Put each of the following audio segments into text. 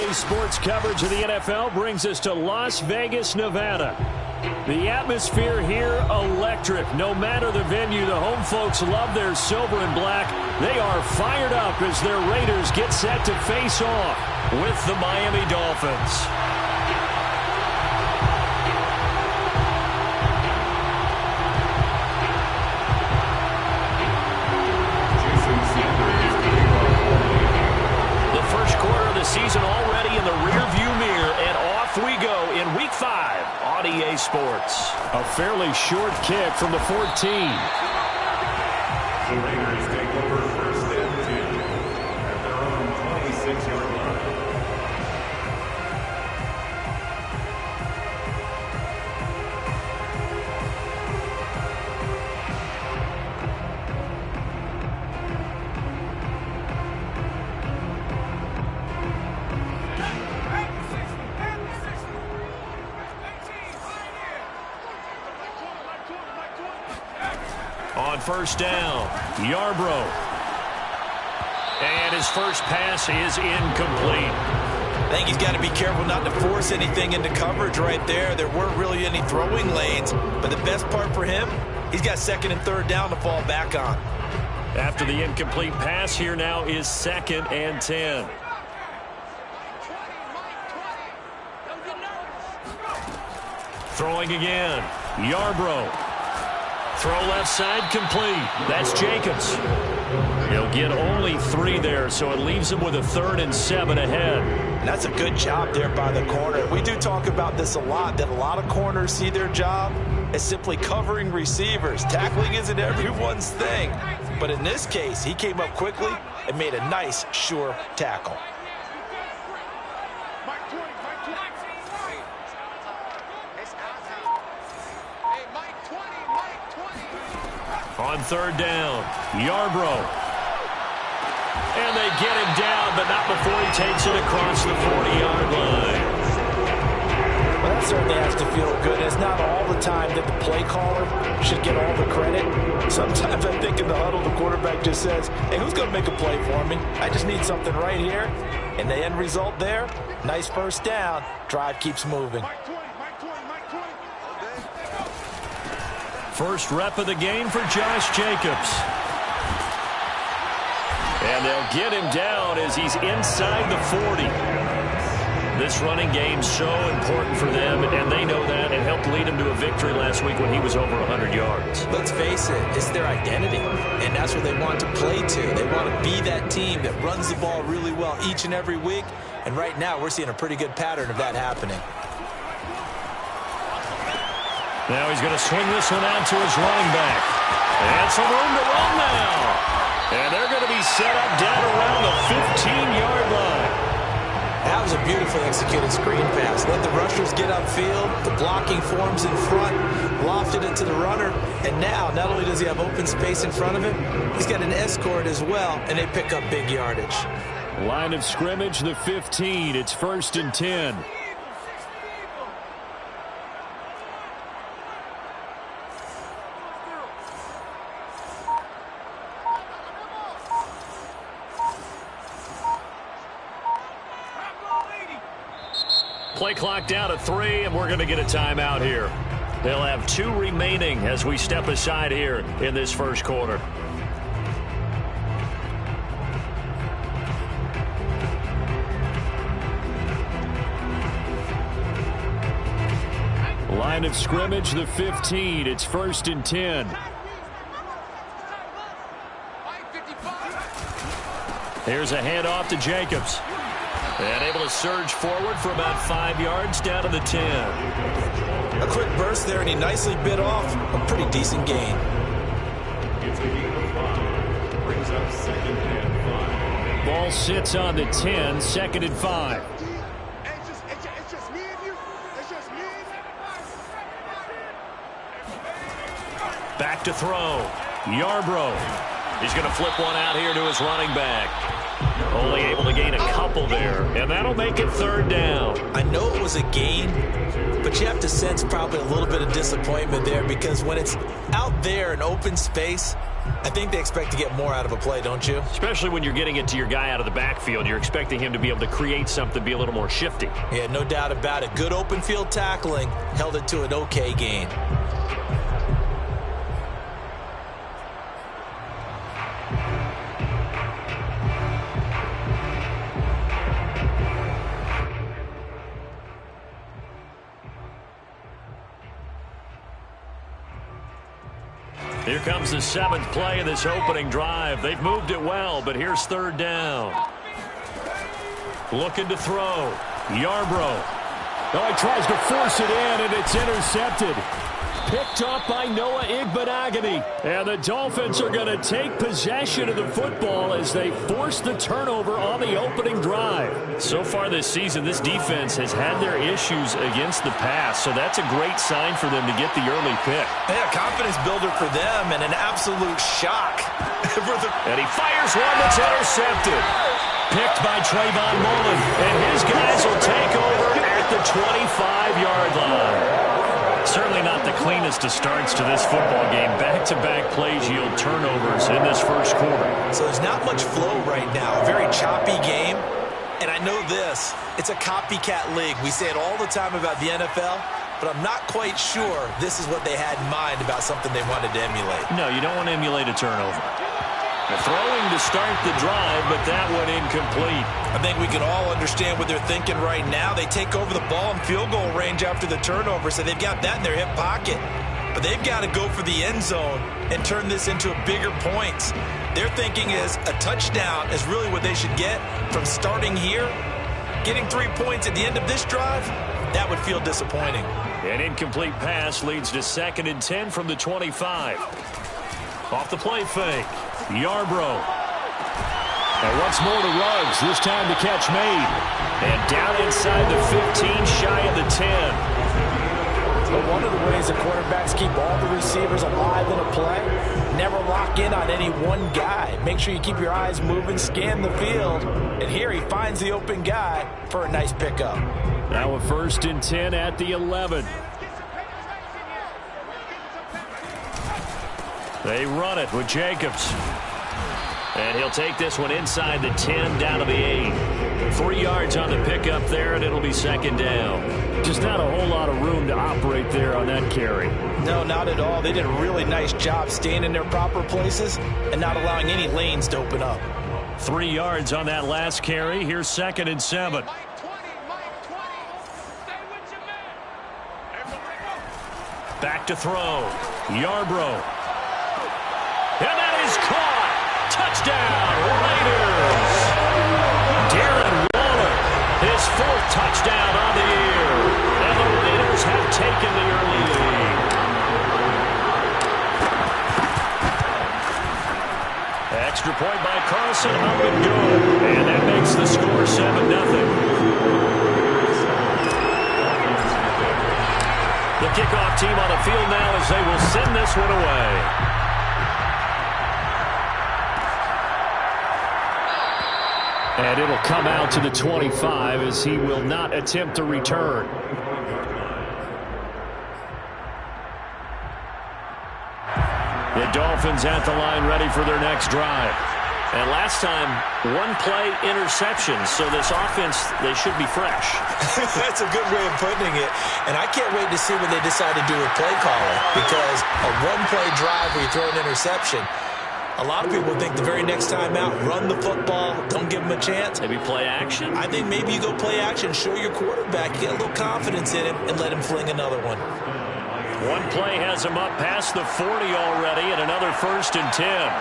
Today's sports coverage of the NFL brings us to Las Vegas, Nevada. The atmosphere here, electric. No matter the venue, the home folks love their silver and black. They are fired up as their Raiders get set to face off with the Miami Dolphins. Season already in the rearview mirror, and off we go in Week 5 on EA Sports. A fairly short kick from the 14. The Raiders take over first and 10 at their own 26-yard line. On first down, Yarbrough. And his first pass is incomplete. I think he's got to be careful not to force anything into coverage right there. There weren't really any throwing lanes, but the best part for him, he's got second and third down to fall back on. After the incomplete pass, here now is 2nd and 10. Throwing again, Yarbrough. Throw left side complete. That's Jacobs. He'll get only 3 there, so it leaves him with a 3rd and 7 ahead. And that's a good job there by the corner. We do talk about this a lot, that a lot of corners see their job as simply covering receivers. Tackling isn't everyone's thing. But in this case, he came up quickly and made a nice, sure tackle. On third down, Yarbrough. And they get him down, but not before he takes it across the 40-yard line. Well, that certainly has to feel good. It's not all the time that the play caller should get all the credit. Sometimes I think in the huddle, the quarterback just says, hey, who's going to make a play for me? I just need something right here. And the end result there, nice first down. Drive keeps moving. First rep of the game for Josh Jacobs. And they'll get him down as he's inside the 40. This running game's so important for them, and they know that. It helped lead him to a victory last week when he was over 100 yards. Let's face it, it's their identity, and that's what they want to play to. They want to be that team that runs the ball really well each and every week, and right now we're seeing a pretty good pattern of that happening. Now he's going to swing this one out to his running back. And some room to run now. And they're going to be set up down around the 15-yard line. That was a beautifully executed screen pass. Let the rushers get upfield. The blocking forms in front. Lofted it to the runner. And now, not only does he have open space in front of him, he's got an escort as well, and they pick up big yardage. Line of scrimmage, the 15. It's 1st and 10. Play clock down to 3, and we're going to get a timeout here. They'll have 2 remaining as we step aside here in this first quarter. Line of scrimmage, the 15. It's 1st and 10. Here's a handoff to Jacobs. And able to surge forward for about 5 yards down to the 10. A quick burst there, and he nicely bit off a pretty decent gain. It's a gain of 5. Brings up 2nd and 5. Ball sits on the 10, 2nd and 5. It's just me and you. It's just me and you. Back to throw. Yarbrough. He's going to flip one out here to his running back. Only able to gain a couple there, and that'll make it 3rd down. I know it was a gain, but you have to sense probably a little bit of disappointment there, because when it's out there in open space, I think they expect to get more out of a play, don't you? Especially when you're getting it to your guy out of the backfield. You're expecting him to be able to create something, be a little more shifty. Yeah, no doubt about it. Good open field tackling held it to an okay gain. Here comes the 7th play of this opening drive. They've moved it well, but here's 3rd down. Looking to throw. Yarbrough. Oh, he tries to force it in, and it's intercepted. Picked up by Noah Igbinoghene. And the Dolphins are going to take possession of the football as they force the turnover on the opening drive. So far this season, this defense has had their issues against the pass, so that's a great sign for them to get the early pick. Yeah, confidence builder for them and an absolute shock. And he fires one that's intercepted. Picked by Trayvon Mullen. And his guys will take over at the 25-yard line. Certainly not the cleanest of starts to this football game. Back-to-back plays yield turnovers in this first quarter. So there's not much flow right now. A very choppy game. And I know this. It's a copycat league. We say it all the time about the NFL, but I'm not quite sure this is what they had in mind about something they wanted to emulate. No, you don't want to emulate a turnover. They're throwing to start the drive, but that one incomplete. I think we can all understand what they're thinking right now. They take over the ball in field goal range after the turnover, so they've got that in their hip pocket. But they've got to go for the end zone and turn this into a bigger points. Their thinking is a touchdown is really what they should get from starting here. Getting 3 points at the end of this drive, that would feel disappointing. An incomplete pass leads to 2nd and 10 from the 25. Off the play fake. Yarbrough. And once more to Ruggs. This time the catch made. And down inside the 15, shy of the 10. But one of the ways the quarterbacks keep all the receivers alive in a play, never lock in on any one guy. Make sure you keep your eyes moving, scan the field. And here he finds the open guy for a nice pickup. Now a 1st and 10 at the 11. They run it with Jacobs. And he'll take this one inside the 10 down to the 8. 3 yards on the pickup there, and it'll be 2nd down. Just not a whole lot of room to operate there on that carry. No, not at all. They did a really nice job staying in their proper places and not allowing any lanes to open up. 3 yards on that last carry. Here's 2nd and 7. Back to throw. Yarbrough. And that is caught. Touchdown, Raiders. Darren Waller, his 4th touchdown on the year. And the Raiders have taken the early lead. Extra point by Carlson, up and good. And that makes the score 7-0. The kickoff team on the field now as they will send this one away. And it'll come out to the 25 as he will not attempt to return. The Dolphins at the line ready for their next drive. And last time, 1-play interception, so this offense, they should be fresh. That's a good way of putting it. And I can't wait to see what they decide to do with play calling, because a 1-play drive where you throw an interception, a lot of people think the very next time out, run the football, don't give them a chance. Maybe play action? I think maybe you go play action, show your quarterback, you get a little confidence in him, and let him fling another one. 1 play has him up past the 40 already, and another 1st and 10.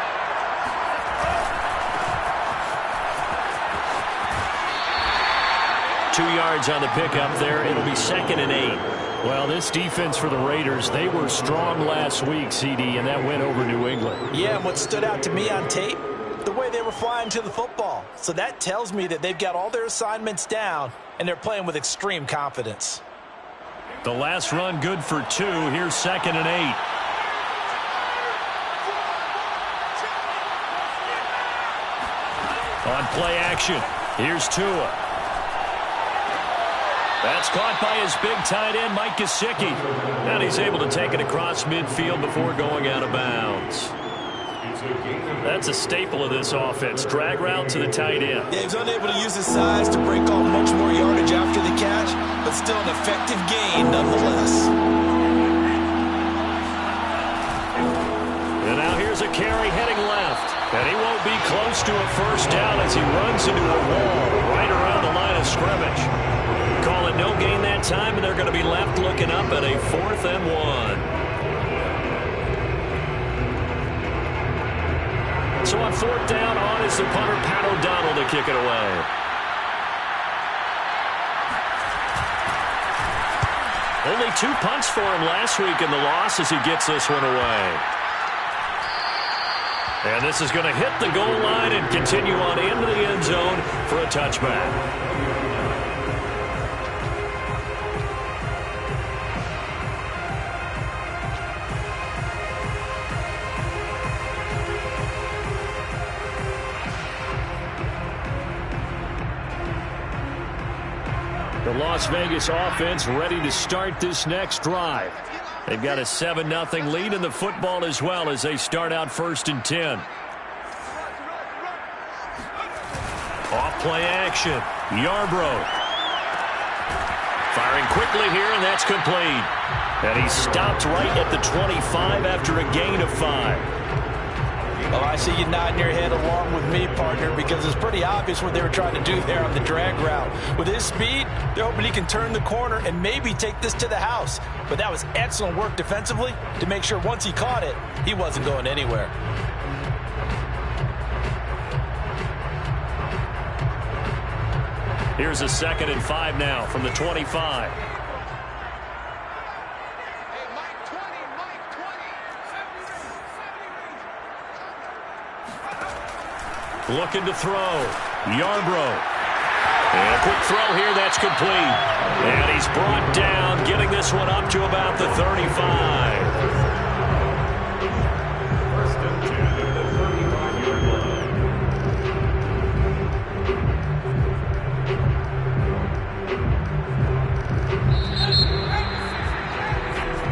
Two yards on the pickup there. It'll be 2nd and 8. Well, this defense for the Raiders, they were strong last week, CD, and that went over New England. Yeah, and what stood out to me on tape, the way they were flying to the football. So that tells me that they've got all their assignments down, and they're playing with extreme confidence. The last run good for 2. Here's 2nd and 8. On play action, here's Tua. That's caught by his big tight end, Mike Gesicki. And he's able to take it across midfield before going out of bounds. That's a staple of this offense. Drag route to the tight end. Yeah, he was unable to use his size to break off much more yardage after the catch, but still an effective gain nonetheless. And now here's a carry heading left. And he won't be close to a first down as he runs into a wall right around the line of scrimmage. Call it no gain that time, and they're going to be left looking up at a 4th and 1. So on 4th down, on is the punter, Pat O'Donnell, to kick it away. Only 2 punts for him last week in the loss as he gets this one away. And this is going to hit the goal line and continue on into the end zone for a touchback. The Las Vegas offense ready to start this next drive. They've got a 7-0 lead in the football as well as they start out 1st and 10. Off play action. Yarbrough. Firing quickly here, and that's complete. And he stopped right at the 25 after a gain of 5. Well, I see you nodding your head along with me, partner, because it's pretty obvious what they were trying to do there on the drag route. With his speed, they're hoping he can turn the corner and maybe take this to the house. But that was excellent work defensively to make sure once he caught it, he wasn't going anywhere. Here's a 2nd and 5 now from the 25. Looking to throw. Yarbrough. And a quick throw here, that's complete. And he's brought down, getting this one up to about the 35. 1st and 10 at the 35-yard line.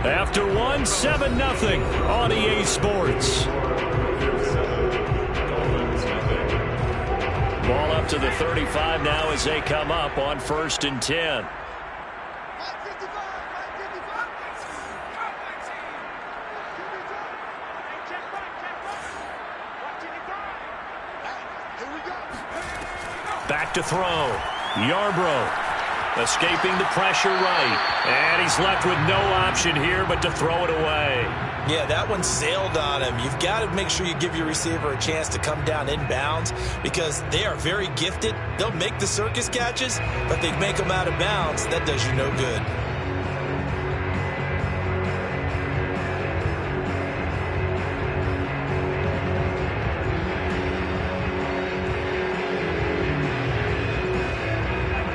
After 7-0 on EA Sports. Ball up to the 35 now as they come up on 1st and 10. Back to throw. Yarbrough escaping the pressure right. And he's left with no option here but to throw it away. Yeah, that one sailed on him. You've got to make sure you give your receiver a chance to come down inbounds because they are very gifted. They'll make the circus catches, but they make them out of bounds. That does you no good.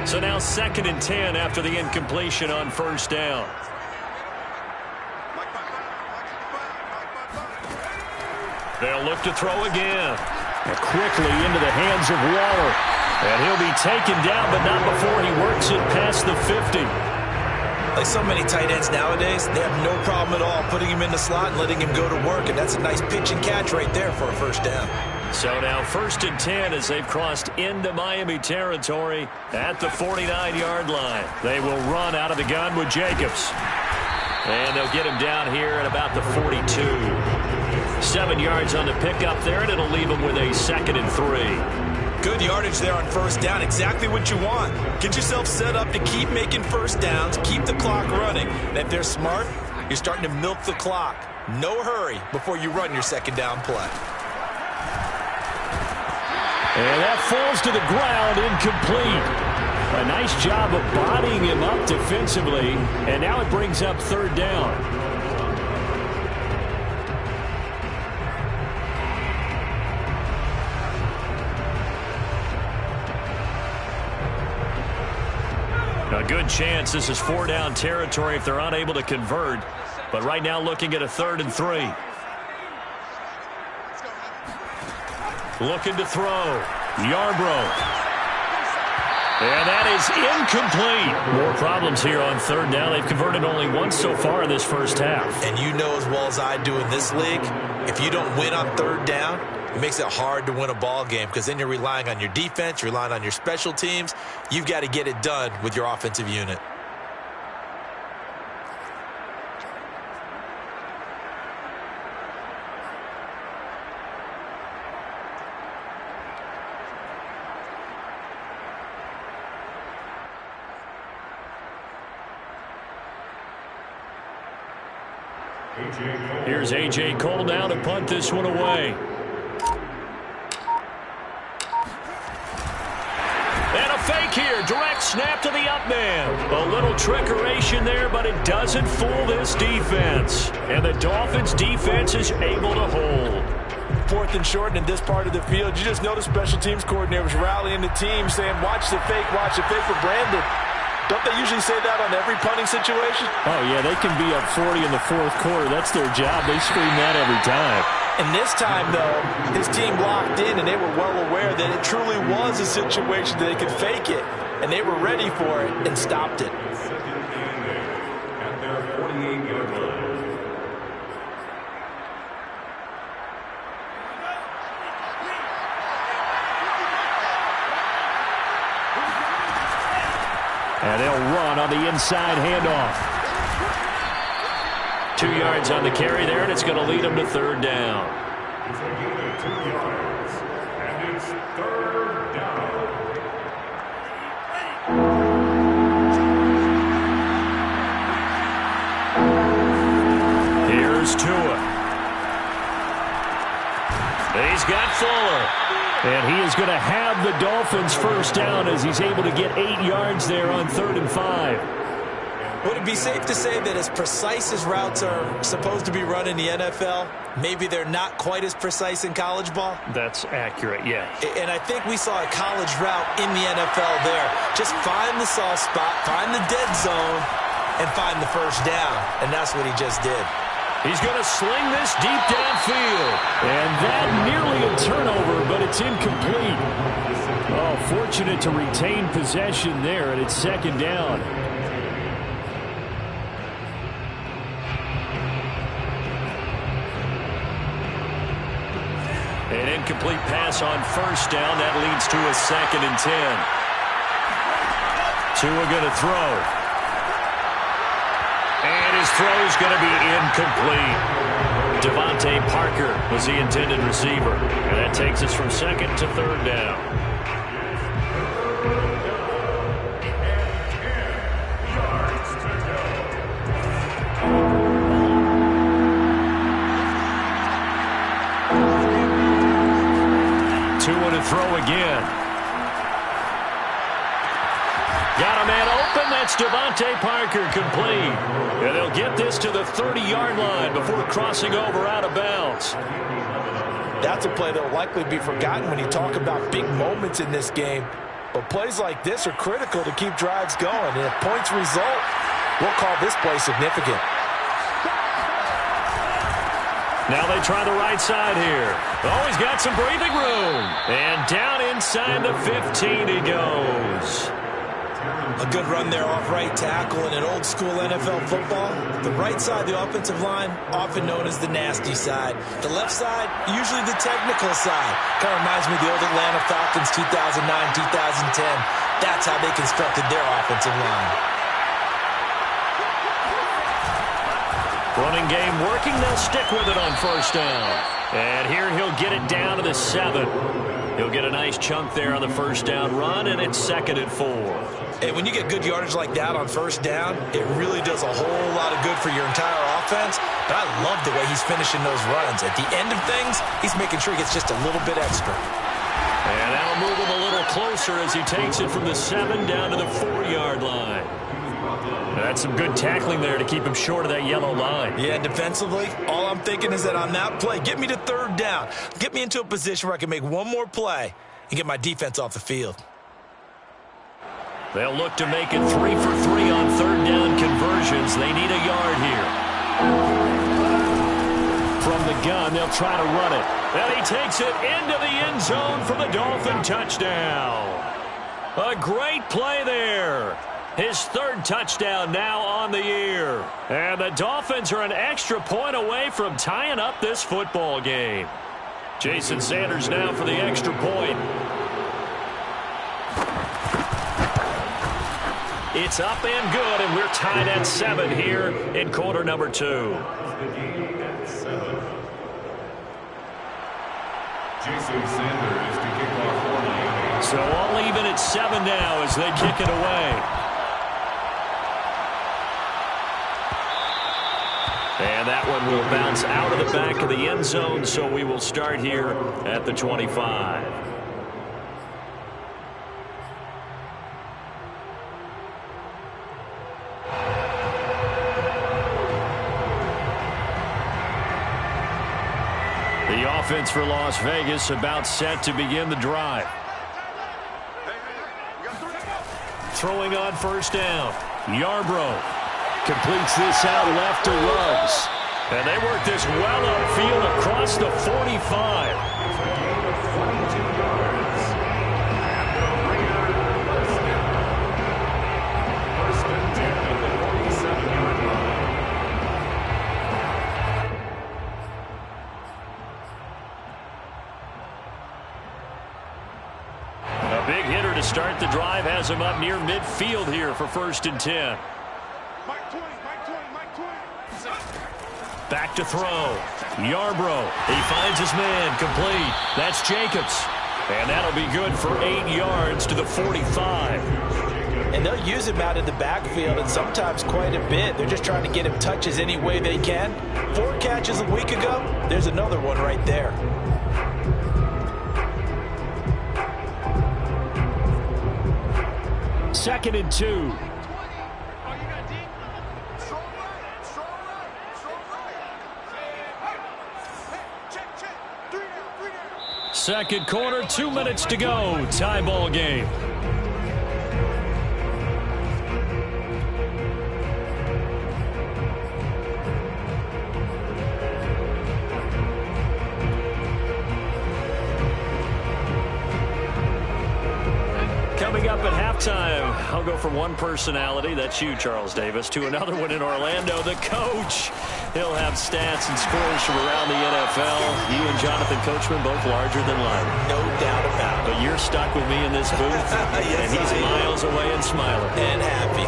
So now 2nd and 10 after the incompletion on 1st down. They'll look to throw again. And quickly into the hands of Waller. And he'll be taken down, but not before he works it past the 50. Like so many tight ends nowadays, they have no problem at all putting him in the slot and letting him go to work. And that's a nice pitch and catch right there for a 1st down. So now 1st and 10 as they've crossed into Miami territory at the 49-yard line. They will run out of the gun with Jacobs. And they'll get him down here at about the 42. 7 yards on the pickup there, and it'll leave him with a 2nd and 3. Good yardage there on 1st down. Exactly what you want. Get yourself set up to keep making 1st downs, keep the clock running. And if they're smart, you're starting to milk the clock. No hurry before you run your 2nd down play. And that falls to the ground, incomplete. A nice job of bodying him up defensively, and now it brings up 3rd down. A good chance this is 4-down territory if they're unable to convert, but right now looking at a 3rd and 3. Looking to throw. Yarbrough. And that is incomplete. More problems here on third down. They've converted only once so far in this first half. And you know as well as I do in this league, if you don't win on third down, it makes it hard to win a ball game because then you're relying on your defense, you're relying on your special teams. You've got to get it done with your offensive unit. Here's A.J. Cole now to punt this one away. And a fake here. Direct snap to the up man. A little trickeration there, but it doesn't fool this defense. And the Dolphins' defense is able to hold. 4th and short, and in this part of the field, you just notice special teams coordinators rallying the team saying, watch the fake for Brandon. Don't they usually say that on every punting situation? Oh, yeah, they can be up 40 in the fourth quarter. That's their job. They scream that every time. And this time, though, his team locked in, and they were well aware that it truly was a situation that they could fake it, and they were ready for it and stopped it. At their 48-yard line. And they'll run on the inside handoff. 2 yards on the carry there, and it's going to lead them to third down. It's a gain of 2 yards. And it's third down. Here's Tua. He's got Fuller. And he is going to have the Dolphins first down as he's able to get 8 yards there on 3rd and 5. Would it be safe to say that as precise as routes are supposed to be run in the NFL, maybe they're not quite as precise in college ball? That's accurate, yeah. And I think we saw a college route in the NFL there. Just find the soft spot, find the dead zone, and find the first down. And that's what he just did. He's going to sling this deep downfield. And that nearly a turnover, but it's incomplete. Oh, fortunate to retain possession there, and it's second down. An incomplete pass on first down. That leads to a 2nd and 10. Tua going to throw. And his throw is going to be incomplete. Devontae Parker was the intended receiver. And that takes us from 2nd to 3rd down. Tua to throw again. Got a man open. That's Devontae Parker, complete. And they'll get this to the 30-yard line before crossing over out of bounds. That's a play that will likely be forgotten when you talk about big moments in this game. But plays like this are critical to keep drives going. And if points result, we'll call this play significant. Now they try the right side here. Oh, he's got some breathing room. And down inside the 15 he goes. A good run there off right tackle in an old-school NFL football. The right side, the offensive line, often known as the nasty side. The left side, usually the technical side. Kind of reminds me of the old Atlanta Falcons 2009-2010. That's how they constructed their offensive line. Running game working. They'll stick with it on first down. And here he'll get it down to the 7. He'll get a nice chunk there on the first down run, and it's 2nd and 4. And when you get good yardage like that on first down, it really does a whole lot of good for your entire offense. But I love the way he's finishing those runs. At the end of things, he's making sure he gets just a little bit extra. And that'll move him a little closer as he takes it from the 7 down to the 4-yard line. That's some good tackling there to keep him short of that yellow line. Yeah, and defensively, all I'm thinking is that on that play, get me to third down. Get me into a position where I can make one more play and get my defense off the field. They'll look to make it 3 for 3 on third down conversions. They need a yard here. From the gun, they'll try to run it. And he takes it into the end zone for the Dolphin touchdown. A great play there. His third touchdown now on the year. And the Dolphins are an extra point away from tying up this football game. Jason Sanders now for the extra point. It's up and good, and we're tied at 7 here in quarter number 2. Jason Sanders to kick off for Miami. So all even at 7 now as they kick it away. And that one will bounce out of the back of the end zone, so we will start here at the 25. The offense for Las Vegas about set to begin the drive. Throwing on first down. Yarbrough completes this out left to Ruggs. And they work this well upfield across the 45. A big hitter to start the drive has him up near midfield here for 1st and 10. Back to throw. Yarbrough. He finds his man. Complete. That's Jacobs. And that'll be good for 8 yards to the 45. And they'll use him out in the backfield and sometimes quite a bit. They're just trying to get him touches any way they can. 4 catches a week ago. There's another one right there. Second and 2. Second quarter, 2 minutes to go. Tie ball game. Coming up at halftime, I'll go from one personality, that's you, Charles Davis, to another one in Orlando, the coach. He'll have stats and scores from around the NFL. You and Jonathan Coachman both larger than life. No doubt about it. But you're stuck with me in this booth, yes, and he's miles away and smiling. And happy.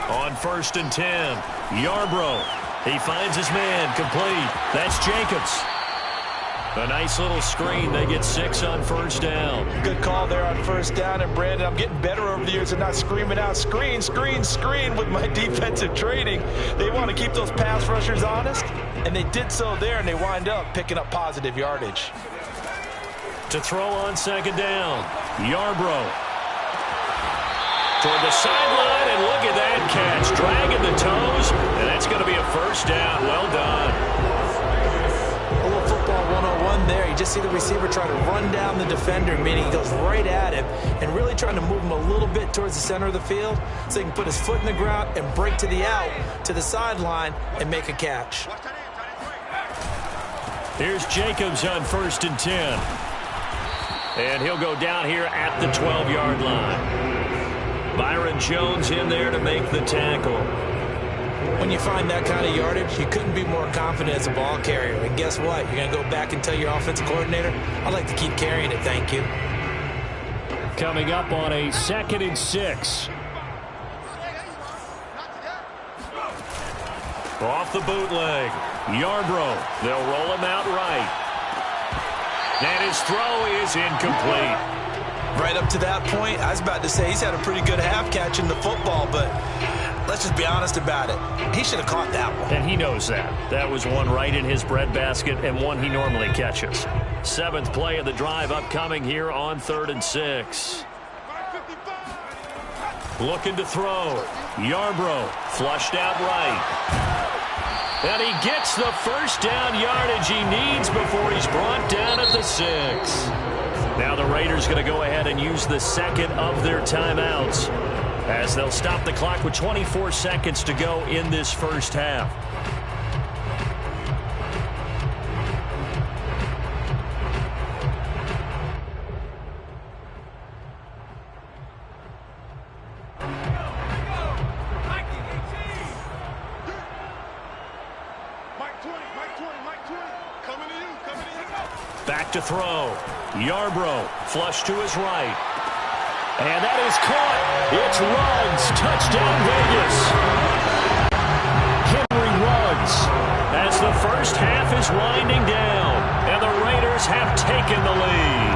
On 1st and 10, Yarbrough. He finds his man. Complete. That's Jacobs. A nice little screen. They get 6 on first down. Good call there on first down. And, Brandon, I'm getting better over the years and not screaming out, screen, screen, screen with my defensive training. They want to keep those pass rushers honest, and they did so there, and they wind up picking up positive yardage. To throw on second down, Yarbrough. Toward the sideline, and look at that catch. Dragging the toes, and that's going to be a first down. Well done. A little football 101 there. You just see the receiver trying to run down the defender, meaning he goes right at him and really trying to move him a little bit towards the center of the field so he can put his foot in the ground and break to the out, to the sideline, and make a catch. Here's Jacobs on 1st and 10. And he'll go down here at the 12-yard line. Byron Jones in there to make the tackle. When you find that kind of yardage, you couldn't be more confident as a ball carrier. And guess what? You're going to go back and tell your offensive coordinator, I'd like to keep carrying it, thank you. Coming up on a 2nd and 6. Off the bootleg. Yarbrough. They'll roll him out right. And his throw is incomplete. Right up to that point, I was about to say he's had a pretty good half catching the football, but let's just be honest about it. He should have caught that one. And he knows that. That was one right in his breadbasket and one he normally catches. 7th play of the drive upcoming here on 3rd and 6. Looking to throw. Yarbrough flushed out right. And he gets the first down yardage he needs before he's brought down at the 6. Now the Raiders going to go ahead and use the second of their timeouts as they'll stop the clock with 24 seconds to go in this first half. Back to throw. Yarbrough, flush to his right. And that is caught. It's Ruggs. Touchdown, Vegas. Henry Ruggs as the first half is winding down. And the Raiders have taken the lead.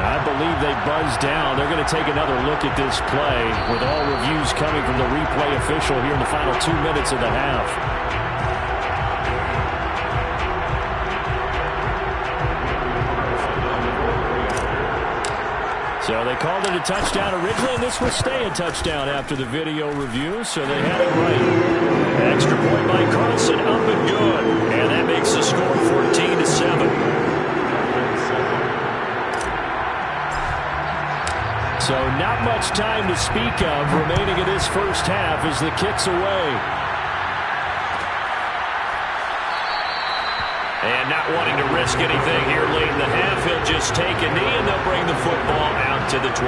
I believe they buzzed down. They're going to take another look at this play with all reviews coming from the replay official here in the final 2 minutes of the half. So they called it a touchdown originally, and this will stay a touchdown after the video review, so they had it right. Extra point by Carlson, up and good. And that makes the score 14-7. So not much time to speak of remaining in this first half as the kick's away. And not wanting to risk anything here late in the half, he'll just take a knee and they'll bring the football out to the 25.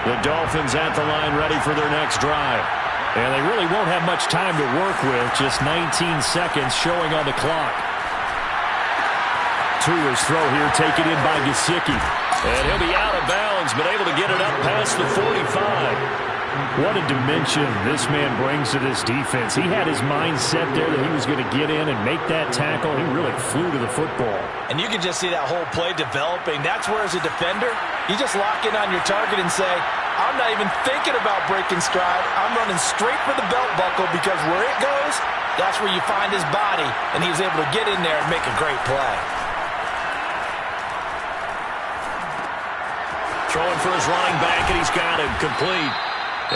The Dolphins at the line ready for their next drive. And they really won't have much time to work with, just 19 seconds showing on the clock. Tua's throw here taken in by Gesicki. And he'll be out of bounds, but able to get it up past the 45. What a dimension this man brings to this defense. He had his mind set there that he was going to get in and make that tackle. He really flew to the football. And you can just see that whole play developing. That's where, as a defender, you just lock in on your target and say, I'm not even thinking about breaking stride. I'm running straight for the belt buckle because where it goes, that's where you find his body. And he's able to get in there and make a great play. Throwing for his running back, and he's got him complete.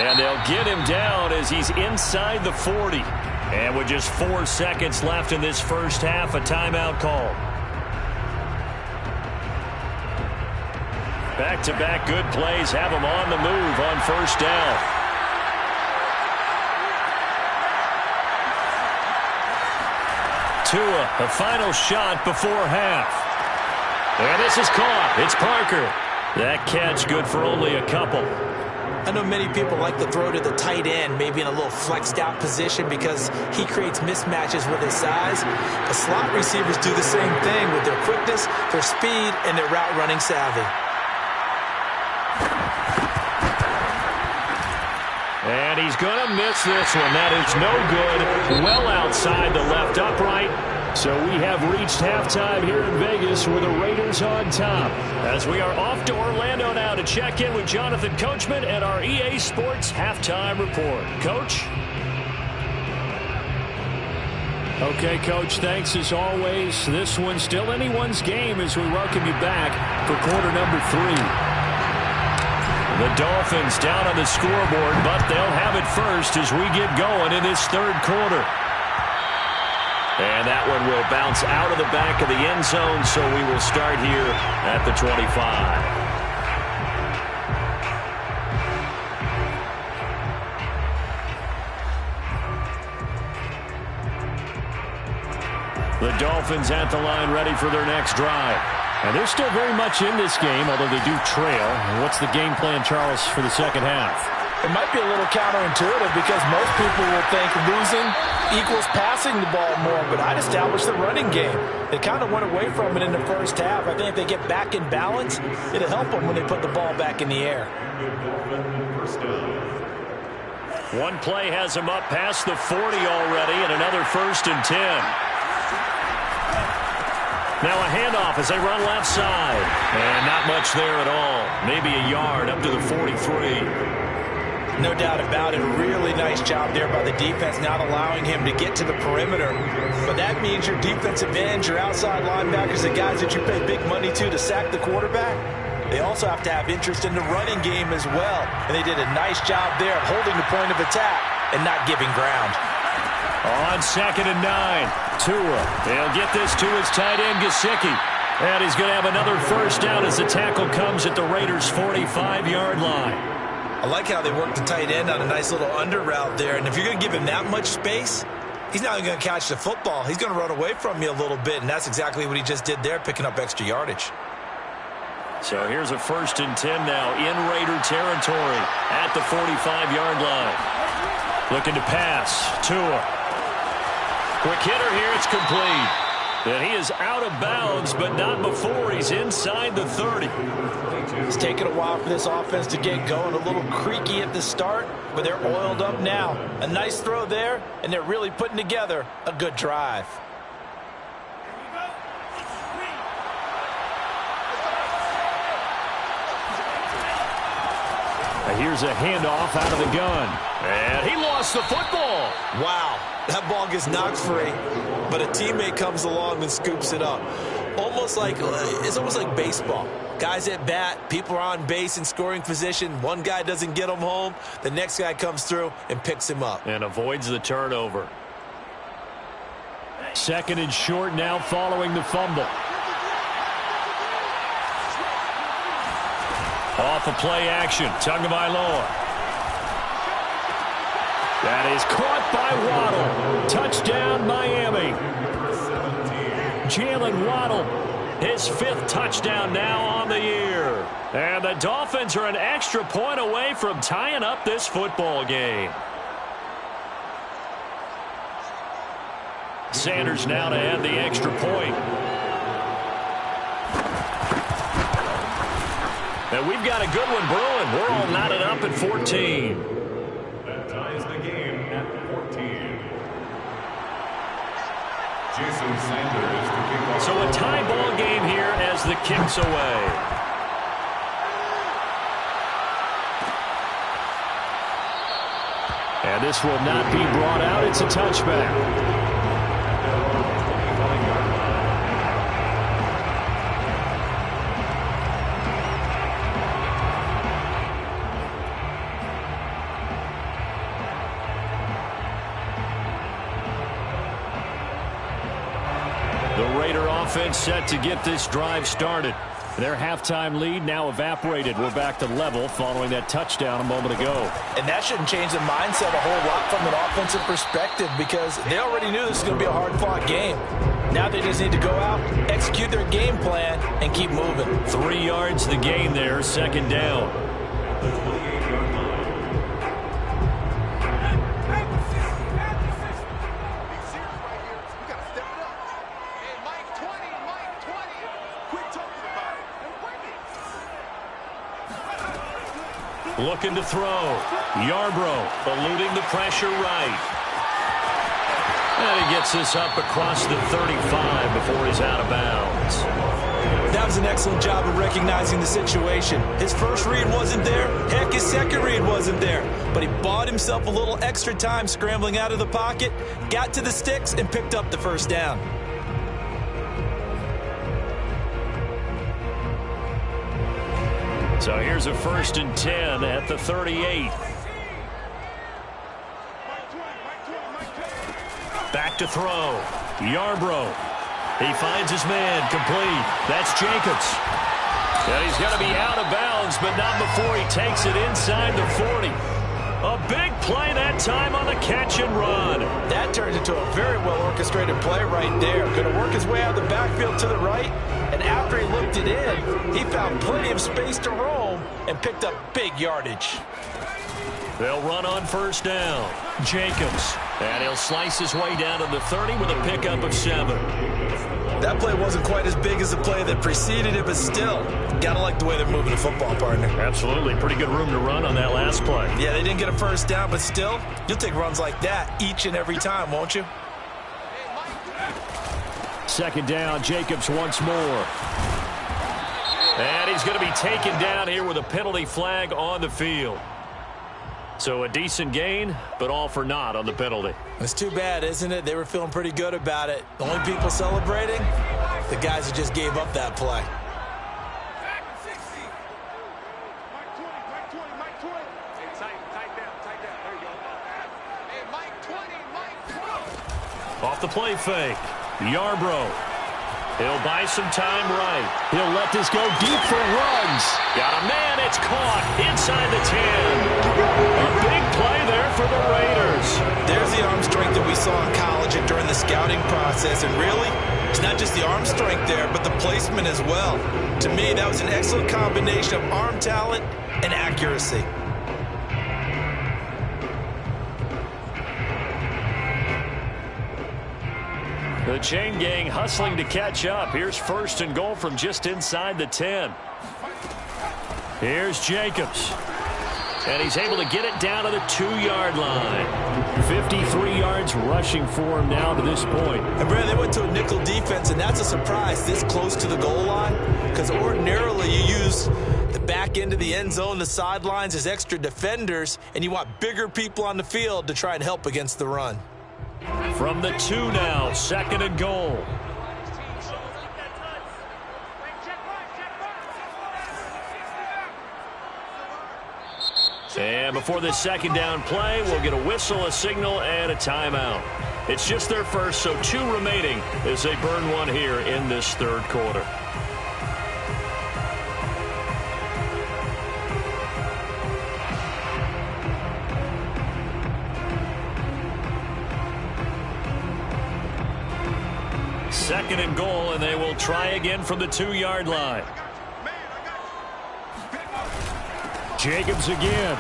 And they'll get him down as he's inside the 40. And with just 4 seconds left in this first half, a timeout call. Back-to-back good plays have him on the move on first down. Tua, the final shot before half. And this is caught. It's Parker. That catch good for only a couple. I know many people like to throw to the tight end, maybe in a little flexed out position because he creates mismatches with his size. The slot receivers do the same thing with their quickness, their speed, and their route running savvy. And he's going to miss this one. That is no good. Well outside the left upright. So we have reached halftime here in Vegas with the Raiders on top. As we are off to Orlando now to check in with Jonathan Coachman and our EA Sports Halftime Report. Coach? Okay, Coach, thanks as always. This one's still anyone's game as we welcome you back for quarter number 3. The Dolphins down on the scoreboard, but they'll have it first as we get going in this third quarter. And that one will bounce out of the back of the end zone, so we will start here at the 25. The Dolphins at the line ready for their next drive. And they're still very much in this game, although they do trail. What's the game plan, Charles, for the second half? It might be a little counterintuitive because most people will think losing equals passing the ball more, but I'd establish the running game. They kind of went away from it in the first half. I think if they get back in balance, it'll help them when they put the ball back in the air. One play has him up past the 40 already, and another 1st and 10. Now a handoff as they run left side. And not much there at all. Maybe a yard up to the 43. No doubt about it. Really nice job there by the defense, not allowing him to get to the perimeter. But that means your defensive ends, your outside linebackers, the guys that you pay big money to sack the quarterback, they also have to have interest in the running game as well. And they did a nice job there of holding the point of attack and not giving ground. On 2nd and 9, Tua. He'll get this to his tight end, Gesicki. And he's going to have another first down as the tackle comes at the Raiders' 45-yard line. I like how they work the tight end on a nice little under route there. And if you're going to give him that much space, he's not going to catch the football. He's going to run away from you a little bit, and that's exactly what he just did there, picking up extra yardage. So here's a 1st and 10 now in Raider territory at the 45-yard line. Looking to pass. Tua. Quick hitter here. It's complete. And he is out of bounds, but not before he's inside the 30. It's taken a while for this offense to get going. A little creaky at the start, but they're oiled up now. A nice throw there, and they're really putting together a good drive. Here's a handoff out of the gun. And he lost the football. Wow, that ball gets knocked free, but a teammate comes along and scoops it up. It's almost like baseball. Guys at bat, people are on base in scoring position. One guy doesn't get him home. The next guy comes through and picks him up. And avoids the turnover. 2nd and short now following the fumble. Off of play action, Tagovailoa. That is caught by Waddle. Touchdown, Miami. Jalen Waddle, his 5th touchdown now on the year. And the Dolphins are an extra point away from tying up this football game. Sanders now to add the extra point. And we've got a good one brewing. We're all knotted up at 14. That ties the game at 14. Jason Sanders to kick off. So a tie ball game here as the kick's away. And this will not be brought out. It's a touchback. Offense set to get this drive started. Their halftime lead now evaporated. We're back to level following that touchdown a moment ago. And that shouldn't change the mindset a whole lot from an offensive perspective because they already knew this was going to be a hard-fought game. Now they just need to go out, execute their game plan, and keep moving. 3 yards the gain there, 2nd down. The 28-yard line. Looking to throw. Yarbrough eluding the pressure right. And he gets this up across the 35 before he's out of bounds. That was an excellent job of recognizing the situation. His first read wasn't there. Heck, his second read wasn't there. But he bought himself a little extra time scrambling out of the pocket, got to the sticks, and picked up the first down. So here's a 1st and 10 at the 38. Back to throw. Yarbrough. He finds his man. Complete. That's Jacobs. And he's going to be out of bounds, but not before he takes it inside the 40. A big play that time on the catch and run. That turns into a very well-orchestrated play right there. Going to work his way out of the backfield to the right. And after he looked it in, he found plenty of space to roam and picked up big yardage. They'll run on 1st down. Jacobs. And he'll slice his way down to the 30 with a pickup of 7. That play wasn't quite as big as the play that preceded it, but still, gotta like the way they're moving the football, partner. Absolutely. Pretty good room to run on that last play. Yeah, they didn't get a 1st down, but still, you'll take runs like that each and every time, won't you? 2nd down, Jacobs once more. And he's going to be taken down here with a penalty flag on the field. So a decent gain, but all for naught on the penalty. It's too bad, isn't it? They were feeling pretty good about it. The only people celebrating, the guys who just gave up that play. Off the play fake, Yarbrough. He'll buy some time right. He'll let this go deep for runs. Got a man, it's caught inside the 10. A big play there for the Raiders. There's the arm strength that we saw in college and during the scouting process. And really, it's not just the arm strength there, but the placement as well. To me, that was an excellent combination of arm talent and accuracy. The chain gang hustling to catch up. Here's 1st and goal from just inside the 10. Here's Jacobs. And he's able to get it down to the 2-yard line. 53 yards rushing for him now to this point. And Brad, they went to a nickel defense, and that's a surprise this close to the goal line. Because ordinarily you use the back end of the end zone, the sidelines as extra defenders, and you want bigger people on the field to try and help against the run. From the 2 now, 2nd and goal. And before this 2nd down play, we'll get a whistle, a signal, and a timeout. It's just their first, so 2 remaining as they burn one here in this 3rd quarter. Second and goal, and they will try again from the 2-yard line. Jacobs again.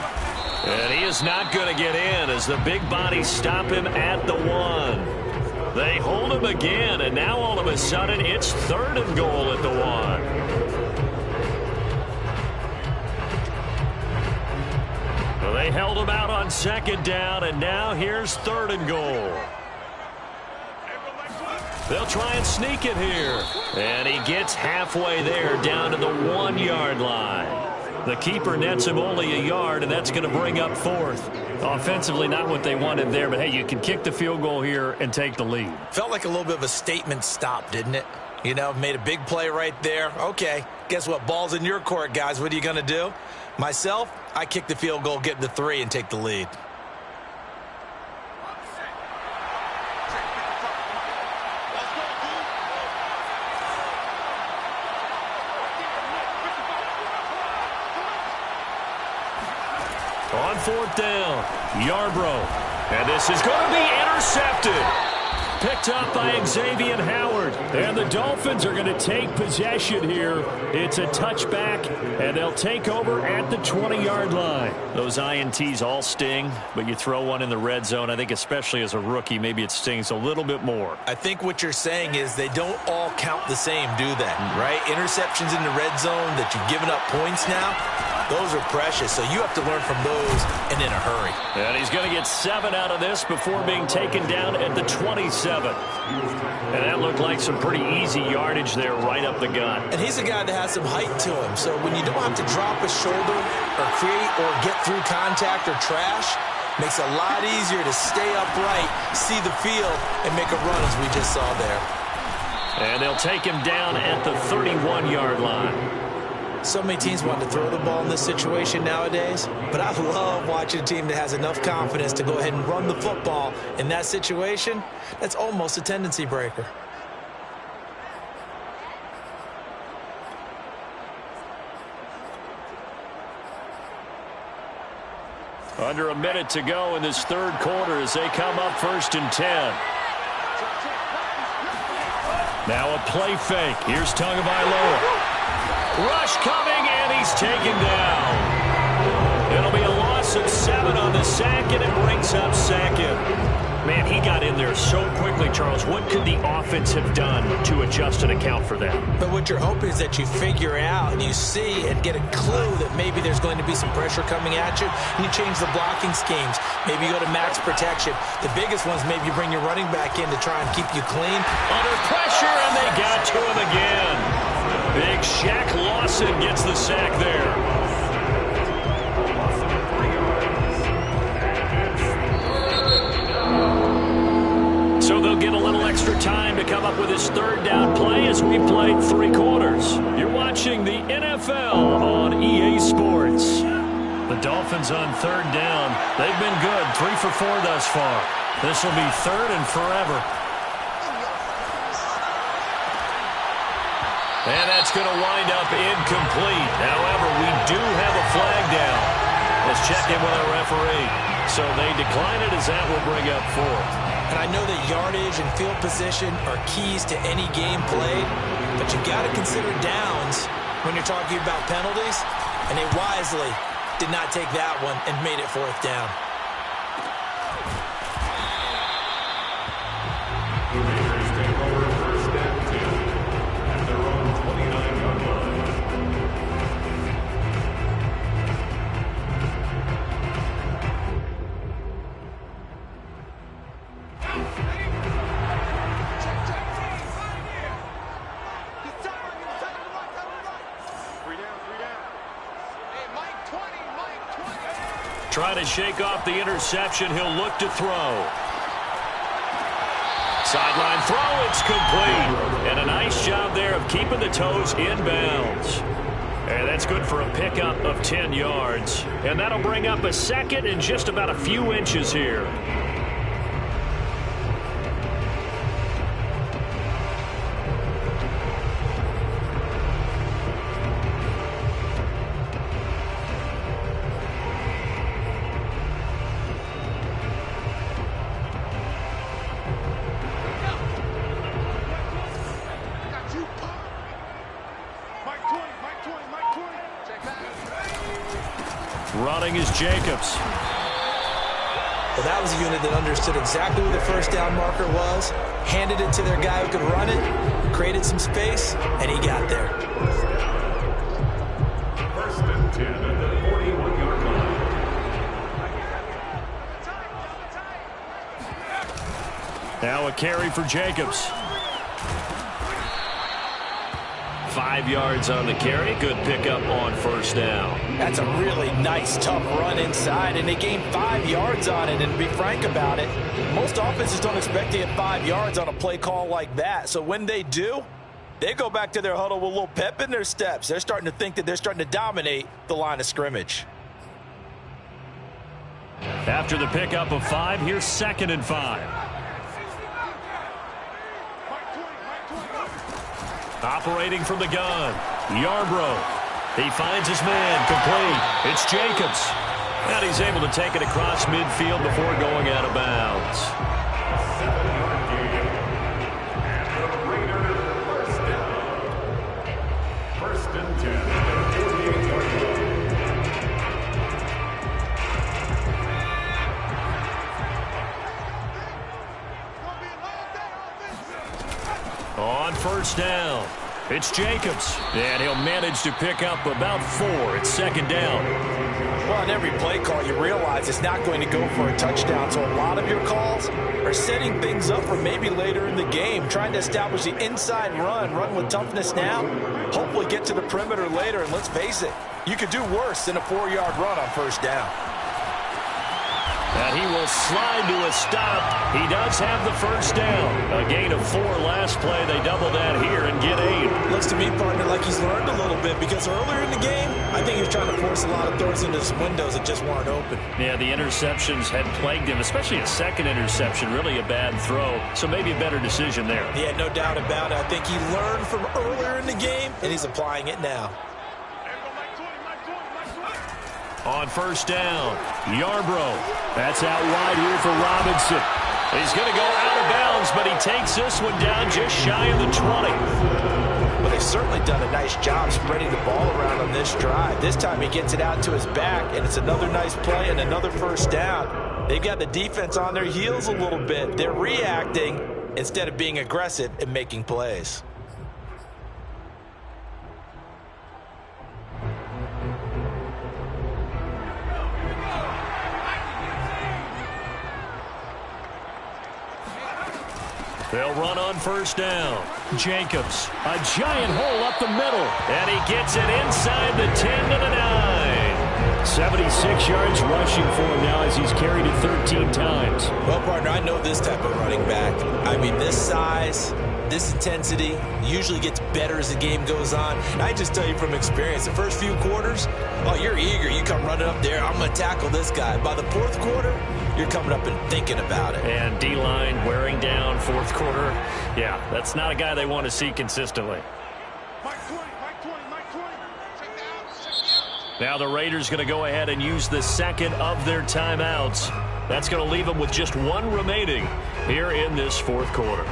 And he is not going to get in as the big bodies stop him at the 1. They hold him again, and now all of a sudden it's 3rd and goal at the 1. Well, they held him out on 2nd down, and now here's 3rd and goal. They'll try and sneak it here. And he gets halfway there down to the 1-yard line. The keeper nets him only a yard, and that's going to bring up 4th. Offensively, not what they wanted there, but hey, you can kick the field goal here and take the lead. Felt like a little bit of a statement stop, didn't it? You know, made a big play right there. Okay, guess what? Ball's in your court, guys. What are you going to do? Myself, I kick the field goal, get the 3, and take the lead. On 4th down, Yarbrough. And this is going to be intercepted. Picked up by Xavier Howard. And the Dolphins are going to take possession here. It's a touchback, and they'll take over at the 20-yard line. Those INTs all sting, but you throw one in the red zone. I think especially as a rookie, maybe it stings a little bit more. I think what you're saying is they don't all count the same, do they? Right? Interceptions in the red zone that you've given up points now, those are precious, so you have to learn from those and in a hurry. And he's going to get 7 out of this before being taken down at the 27. And that looked like some pretty easy yardage there right up the gut. And he's a guy that has some height to him, so when you don't have to drop a shoulder or create or get through contact or trash, makes it a lot easier to stay upright, see the field, and make a run as we just saw there. And they'll take him down at the 31-yard line. So many teams want to throw the ball in this situation nowadays, but I love watching a team that has enough confidence to go ahead and run the football in that situation. That's almost a tendency breaker. Under a minute to go in this 3rd quarter as they come up 1st and 10. Now a play fake. Here's Tagovailoa. Rush coming, and he's taken down. It'll be a loss of 7 on the sack, and it brings up 2nd. Man, he got in there so quickly, Charles. What could the offense have done to adjust and account for that? But what you're hoping is that you figure out and you see and get a clue that maybe there's going to be some pressure coming at you, and you change the blocking schemes. Maybe you go to max protection. The biggest one's maybe you bring your running back in to try and keep you clean. Under pressure, and they got to him again. Big Shaq Lawson gets the sack there. little extra time to come up with his third down play as we played 3 quarters. You're watching the NFL on EA Sports. The Dolphins on third down. They've been good, 3 for 4 thus far. This will be third and forever. And that's going to wind up incomplete. However, we do have a flag down. Let's check in with our referee. So they decline it as that will bring up 4th. And I know that yardage and field position are keys to any game played, but you've got to consider downs when you're talking about penalties. And they wisely did not take that one and made it 4th down. The Raiders take over first and 10 at their own 29-yard line. Trying to shake off the interception. He'll look to throw. Sideline throw. It's complete. And a nice job there of keeping the toes in bounds. And that's good for a pickup of 10 yards. And that'll bring up a second and just about a few inches here. Running is Jacobs. Well, that was a unit that understood exactly where the first down marker was, handed it to their guy who could run it, created some space, and he got there. First and 10 at the 41-yard line. Now a carry for Jacobs. 5 yards on the carry. Good pickup on first down. That's a really nice, tough run inside, and they gained 5 yards on it. And to be frank about it, most offenses don't expect to get 5 yards on a play call like that. So when they do, they go back to their huddle with a little pep in their steps. They're starting to think that they're starting to dominate the line of scrimmage. After the pickup of 5, here's 2nd and 5. Operating from the gun, Yarbrough. He finds his man, complete. It's Jacobs. And he's able to take it across midfield before going out of bounds. 7-yard gain. And the Raiders first down. First and 10 at the 48-yard line. On first down, it's Jacobs. And he'll manage to pick up about 4. It's 2nd down. Well, in every play call, you realize it's not going to go for a touchdown. So a lot of your calls are setting things up for maybe later in the game, trying to establish the inside run with toughness now, hopefully get to the perimeter later. And let's face it, you could do worse than a 4-yard run on first down. And he will slide to a stop. He does have the first down. A gain of 4 last play. They double that here and get 8. Looks to me, partner, like he's learned a little bit, because earlier in the game, I think he was trying to force a lot of throws into some windows that just weren't open. Yeah, the interceptions had plagued him, especially a second interception. Really a bad throw. So maybe a better decision there. Yeah, no doubt about it. I think he learned from earlier in the game, and he's applying it now. On first down, Yarbrough. That's out wide here for Robinson. He's going to go out of bounds, but he takes this one down just shy of the 20. Well, they've certainly done a nice job spreading the ball around on this drive. This time he gets it out to his back, and it's another nice play and another first down. They've got the defense on their heels a little bit. They're reacting instead of being aggressive and making plays. They'll run on first down. Jacobs, a giant hole up the middle, and he gets it inside the 10 to the 9. 76 yards rushing for him now as he's carried it 13 times. Well, partner, I know this type of running back. I mean, this size, this intensity usually gets better as the game goes on. And I just tell you from experience, the first few quarters, oh, you're eager. You come running up there, I'm going to tackle this guy. By the fourth quarter, you're coming up and thinking about it. And D-line wearing down fourth quarter. Yeah, that's not a guy they want to see consistently. Mike 20, Mike 20, Mike 20. Check down. Now the Raiders going to go ahead and use the second of their timeouts. That's going to leave them with just one remaining here in this fourth quarter.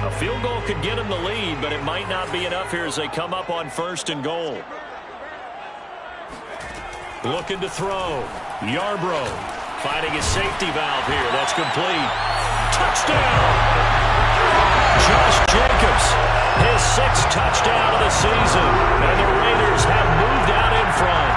A field goal could get them the lead, but it might not be enough here as they come up on 1st and goal. Looking to throw. Yarbrough finding his safety valve here. That's complete. Touchdown! Josh Jacobs, his 6th touchdown of the season. And the Raiders have moved out in front.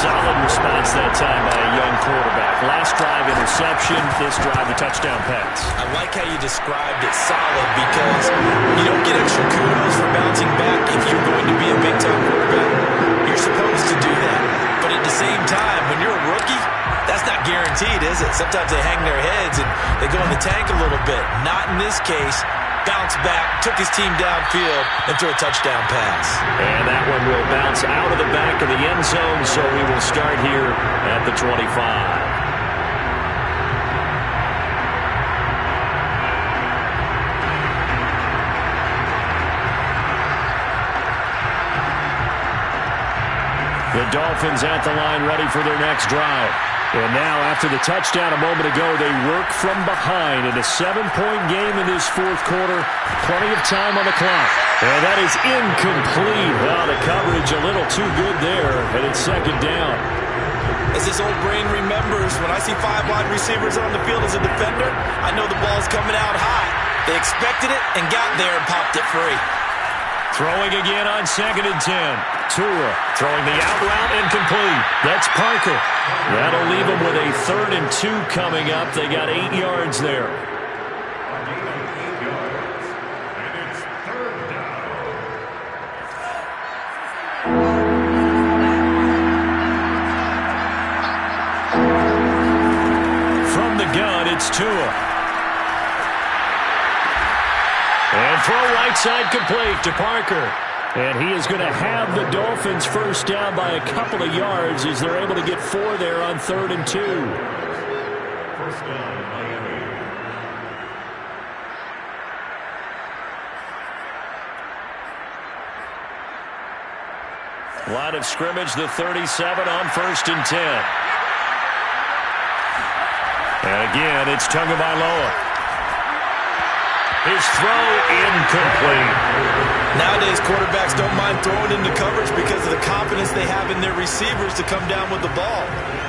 Solid response that time by a young quarterback. Last drive interception, this drive a touchdown pass. I like how you described it solid because you don't get extra kudos for bouncing back if you're going to be a big-time quarterback. You're supposed to do that. But at the same time, when you're a rookie, that's not guaranteed, is it? Sometimes they hang their heads and they go in the tank a little bit. Not in this case. Bounce back, took his team downfield, and threw a touchdown pass. And that one will bounce out of the back of the end zone, so we will start here at the 25. The Dolphins at the line ready for their next drive. And now, after the touchdown a moment ago, they work from behind in a 7-point game in this fourth quarter. Plenty of time on the clock. And that is incomplete. Well, the coverage a little too good there, and it's 2nd down. As this old brain remembers, when I see 5 wide receivers on the field as a defender, I know the ball's coming out high. They expected it and got there and popped it free. Throwing again on 2nd and 10. Tua throwing the out route incomplete. That's Parker. That'll leave them with a 3rd and 2 coming up. They got 8 yards there. A gain of 8 yards. And it's 3rd down. From the gun, it's Tua. And throw right side complete to Parker. And he is going to have the Dolphins first down by a couple of yards as they're able to get 4 there on 3rd and 2. First down, Miami. Line of scrimmage, the 37 on 1st and 10. And again, it's Tagovailoa. His throw incomplete. Nowadays, quarterbacks don't mind throwing into coverage because of the confidence they have in their receivers to come down with the ball.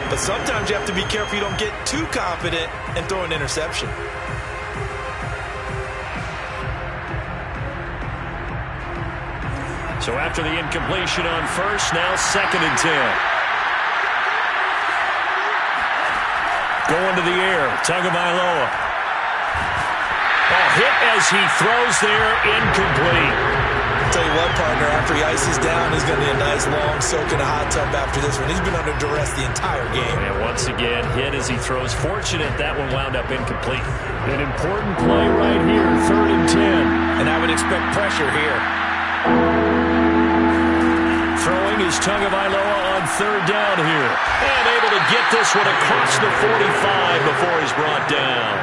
But sometimes you have to be careful you don't get too confident and throw an interception. So after the incompletion on 1st, now 2nd and 10. Going to the air, Tagovailoa. Hit as he throws there, incomplete. Tell you what, partner, after he ices down, he's going to be a nice long soak in a hot tub after this one. He's been under duress the entire game. And once again, hit as he throws. Fortunate that one wound up incomplete. An important play right here, 3rd and 10. And I would expect pressure here. Throwing is Tagovailoa on 3rd down here. And able to get this one across the 45 before he's brought down.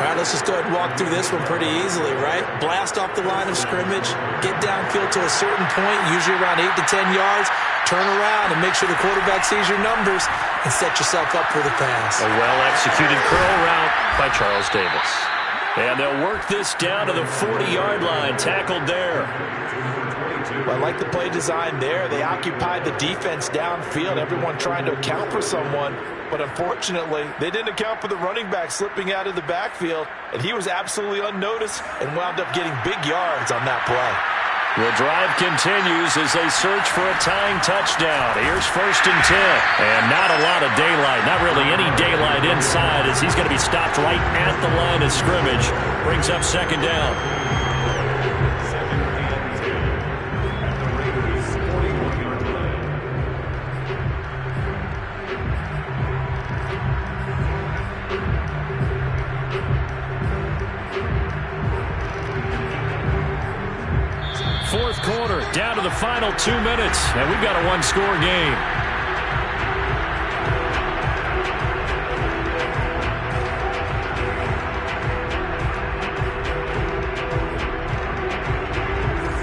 All right, let's just go ahead and walk through this one pretty easily, right? Blast off the line of scrimmage, get downfield to a certain point, usually around 8 to 10 yards, turn around and make sure the quarterback sees your numbers and set yourself up for the pass. A well-executed curl route by Charles Davis. And they'll work this down to the 40-yard line, tackled there. Well, I like the play design there. They occupied the defense downfield, everyone trying to account for someone. But unfortunately, they didn't account for the running back slipping out of the backfield, and he was absolutely unnoticed and wound up getting big yards on that play. The drive continues as they search for a tying touchdown. Here's 1st and 10. And not a lot of daylight. Not really any daylight inside as he's going to be stopped right at the line of scrimmage. Brings up 2nd down. 2nd and 10 at the Raiders' 41-yard line. Fourth quarter, down to the final 2 minutes, and we've got a one-score game.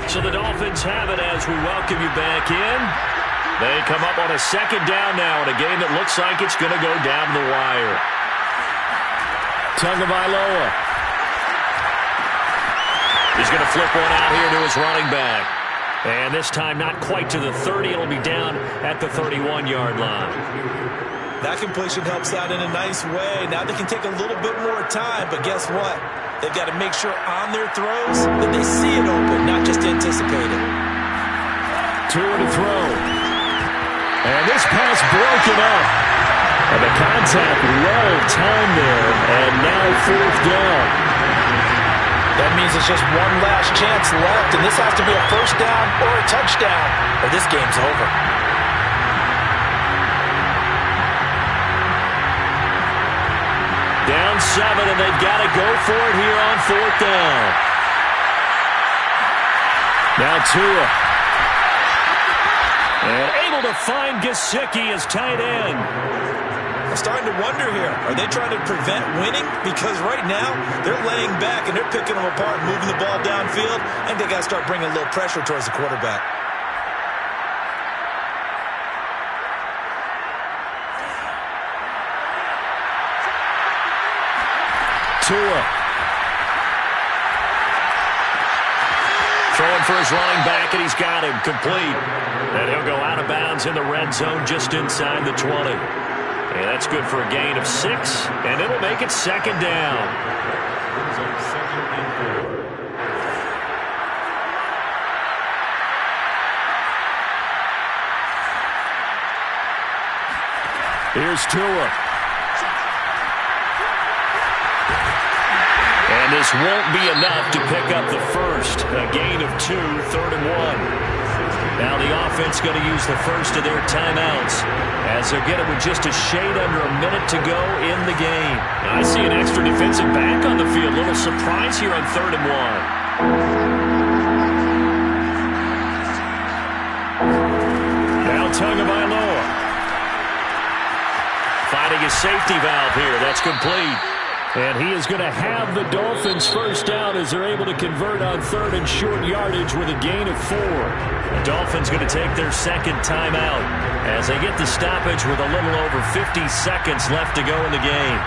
So the Dolphins have it as we welcome you back in. They come up on a 2nd down now in a game that looks like it's going to go down the wire. Tagovailoa. He's going to flip one out here to his running back. And this time not quite to the 30. It'll be down at the 31-yard line. That completion helps out in a nice way. Now they can take a little bit more time, but guess what? They've got to make sure on their throws that they see it open, not just anticipate it. Tua to throw. And this pass broken up. And the contact well timed there. And now 4th down. That means it's just one last chance left, and this has to be a 1st down or a touchdown, or this game's over. Down 7, and they've got to go for it here on 4th down. Now Tua. And able to find Gesicki as tight end. I'm starting to wonder here, are they trying to prevent winning? Because right now, they're laying back and they're picking them apart, moving the ball downfield, and they got to start bringing a little pressure towards the quarterback. Tua. Throwing for his running back, and he's got him complete. And he'll go out of bounds in the red zone just inside the 20. And that's good for a gain of 6, and it'll make it 2nd down. Brings up 2nd and 4. Here's Tua. And this won't be enough to pick up the first. A gain of 2, 3rd and 1. Now the offense going to use the first of their timeouts as they'll get it with just a shade under a minute to go in the game. Now I see an extra defensive back on the field. Little surprise here on 3rd and 1. Now Tagovailoa. Finding a safety valve here. That's complete. And he is going to have the Dolphins 1st down as they're able to convert on 3rd and short yardage with a gain of 4. The Dolphins going to take their 2nd timeout as they get the stoppage with a little over 50 seconds left to go in the game.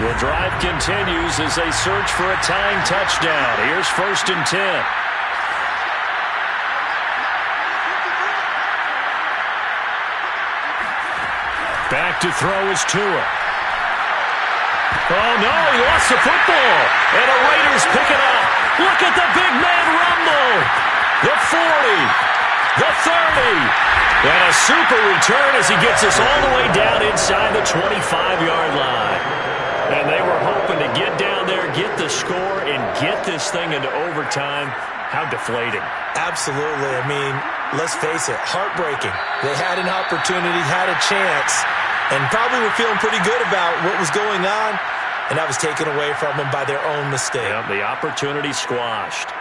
The drive continues as they search for a tying touchdown. Here's 1st and 10. Back to throw is Tua. Oh, no, he lost the football. And the Raiders pick it up. Look at the big man rumble. The 40, the 30. And a super return as he gets us all the way down inside the 25-yard line. And they were hoping to get down there, get the score, and get this thing into overtime. How deflating. Absolutely. I mean, let's face it, heartbreaking. They had an opportunity, had a chance, and probably were feeling pretty good about what was going on, and that was taken away from them by their own mistake. Yep, the opportunity squashed.